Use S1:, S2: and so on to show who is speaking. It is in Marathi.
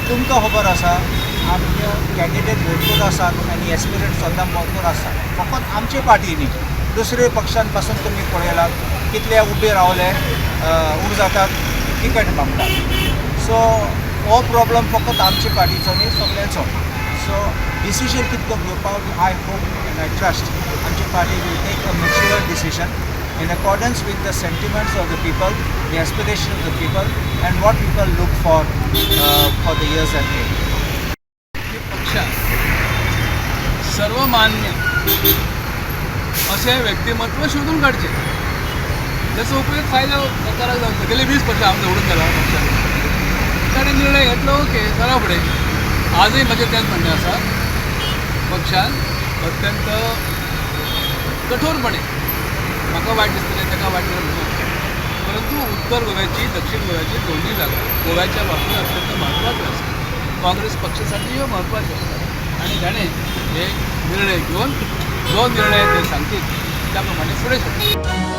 S1: तुमकां खबर आसा आमचे कॅन्डिडेट भरपूर आसात आनी एस्पिरंट सुद्दां भरपूर आसात. फकत आमचे पार्टीनी दुसरे पक्षां पासून तुमी पळयलात कितले उबे रावले उब जातात तिकट मागतात. सो हो प्रॉब्लम फकत आमचे पार्टीचो न्ही सगळ्यांचो. सो डिसिजन कितको घेवपाक I hope and I trust आमची party will take a mature decision in accordance with the sentiments of the people, the aspirations of the people, and what people look for the years ahead.
S2: पक्षात सर्वमान्य असे व्यक्तिमत्व शोधून काढचे जसं उपयोग फायदा सरकाराक जावंक गेले 20 वर्षां हांव निवडून गेला पक्षान ताणें निर्णय घेतलो ओके चला फुडें. आजही म्हजें तेंच म्हणणें आसा पक्षान अत्यंत कठोरपणे म्हाका वायट दिसतलें ताका वायट दिसतलें परंतु उत्तर गोव्याची दक्षिण गोव्याची दोन्ही जागा गोव्याच्या बाबतीत अत्यंत महत्त्वाच्यो आसा. काँग्रेस पक्षासाठी ह्यो महत्त्वाच्यो आसा आनी ताणें हे निर्णय घेवन जो निर्णय ते सांगतील त्या प्रमाणे फुडें सरता.